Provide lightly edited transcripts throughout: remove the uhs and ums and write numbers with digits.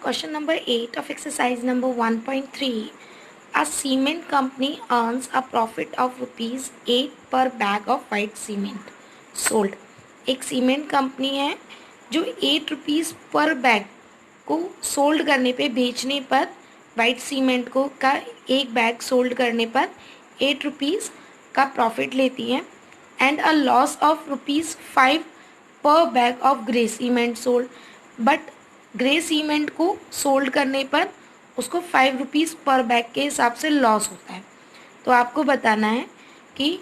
Question number 8 of exercise number 1.3. A cement company earns a profit of rupees 8 per bag of white cement sold. एक cement company है जो 8 rupees पर bag को sold करने पे, बेचने पर, वाइट सीमेंट को का एक बैग सोल्ड करने पर 8 रुपीज़ का प्रॉफिट लेती है and a loss of rupees 5 पर bag of grey cement sold. But grey cement को सोल्ड करने पर उसको 5 रुपीज़ पर बैग के हिसाब से लॉस होता है. तो आपको बताना है कि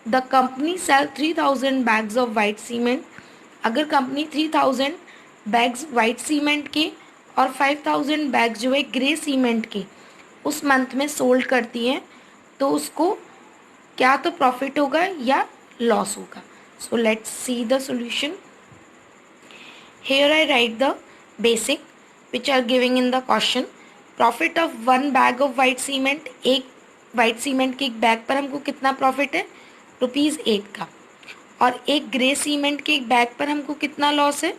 the company sell 3000 bags of white cement. अगर कंपनी 3000 बैग्स वाइट सीमेंट के और 5000 बैग्स जो है ग्रे सीमेंट के उस मंथ में सोल्ड करती है, तो उसको क्या तो प्रॉफिट होगा या लॉस होगा. So let's see the solution. Here I write the basic which are giving in the question. Profit of 1 bag of white cement. एक वाइट सीमेंट के एक बैग पर हमको कितना प्रॉफिट है? ₹8 का. और एक ग्रे सीमेंट के एक बैग पर हमको कितना लॉस है?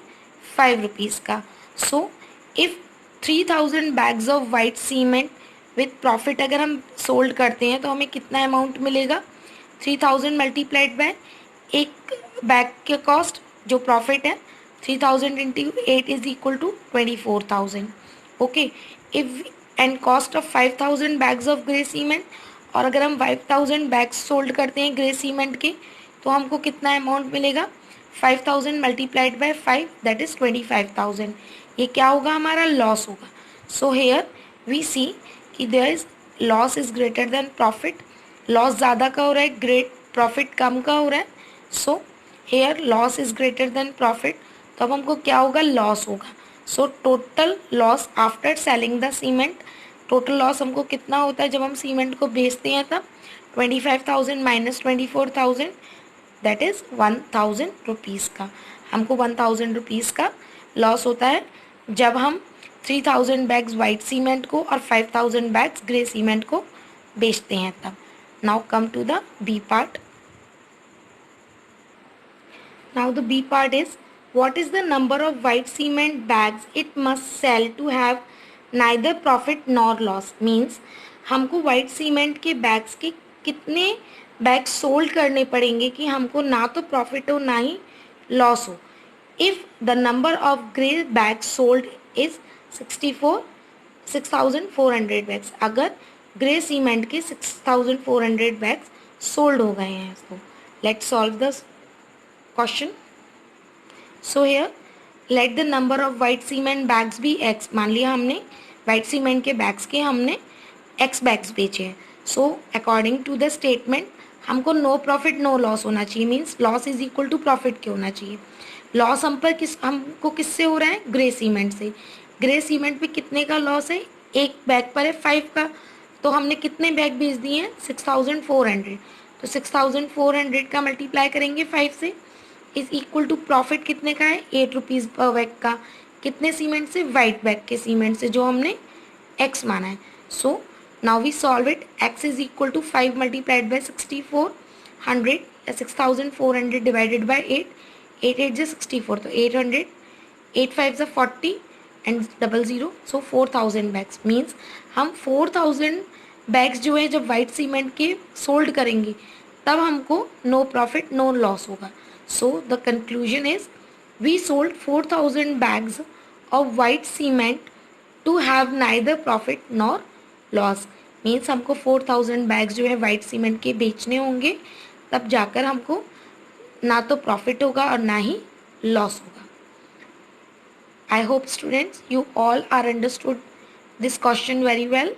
₹5 का. So if 3000 bags of white cement with profit अगर हम सोल्ड करते हैं तो हमें कितना अमाउंट मिलेगा? 3000 मल्टीप्लाइड बाय एक बैग के कॉस्ट जो प्रॉफिट है 3000 into 8 is equal to 24,000. Okay, if and cost of 5000 bags of grey cement. और अगर हम 5000 बैग्स सोल्ड करते हैं ग्रे सीमेंट के तो हमको कितना अमाउंट मिलेगा? 5000 मल्टीप्लाइड बाय 5 दैट इज़ 25,000. ये क्या होगा? हमारा लॉस होगा. सो हेयर वी सी कि there is loss is greater than profit. Loss ज़्यादा का हो रहा है, ग्रेट प्रॉफिट कम का हो रहा है. So here loss is greater than profit. तो अब हमको क्या होगा? लॉस होगा. So total loss after selling the cement. Total loss हमको कितना होता है जब हम सीमेंट को बेचते हैं तब? 25,000 माइनस 24,000 दैट इज़ 1,000 रुपीज़ का. हमको 1,000 रुपीज़ का लॉस होता है जब हम 3000 बैग्स वाइट सीमेंट को और 5000 बैग्स ग्रे सीमेंट को बेचते हैं तब. Now come to the B part. Now the B part is, what is the number of white cement bags it must sell to have neither profit nor loss. Means हमको white cement के bags के कितने bags sold करने पड़ेंगे कि हमको ना तो प्रॉफिट हो ना ही लॉस हो. If the number of grey bags sold is 6,400 bags. अगर ग्रे सीमेंट के 6,400 bags सोल्ड हो गए हैं तो let's solve this question. So here let the number of white cement bags be x. मान लिया हमने white cement के bags के हमने x bags बेचे हैं. So according to the statement हमको no profit no loss होना चाहिए. Means loss is equal to profit के होना चाहिए. लॉस हमको किससे हो रहा है? ग्रे सीमेंट से. ग्रे सीमेंट पे कितने का लॉस है? एक बैग पर है 5 का. तो हमने कितने बैग बेच दिए हैं? 6,400. तो 6,400 का मल्टीप्लाई करेंगे 5 से इज इक्वल टू प्रॉफिट कितने का है? 8 रुपीज़ पर बैग का. कितने सीमेंट से? वाइट बैग के सीमेंट से जो हमने एक्स माना है. So now we solve it. X is equal to 5 multiplied by 6,400 या 6,400 डिवाइडेड बाय 8. 8 8 जो 64. तो 800. 8 5 जो 40 एंड 00. So 4,000 bags. मीन्स हम 4,000 बैग्स जो है जब वाइट सीमेंट के सोल्ड करेंगे तब हमको नो प्रॉफिट नो लॉस होगा. So the conclusion is we sold 4,000 bags of white cement to have neither profit nor loss. Means हमको 4,000 bags जो है white cement के बेचने होंगे तब जाकर हमको ना तो प्रॉफिट होगा और ना ही लॉस होगा. I hope students you all are understood this question very well.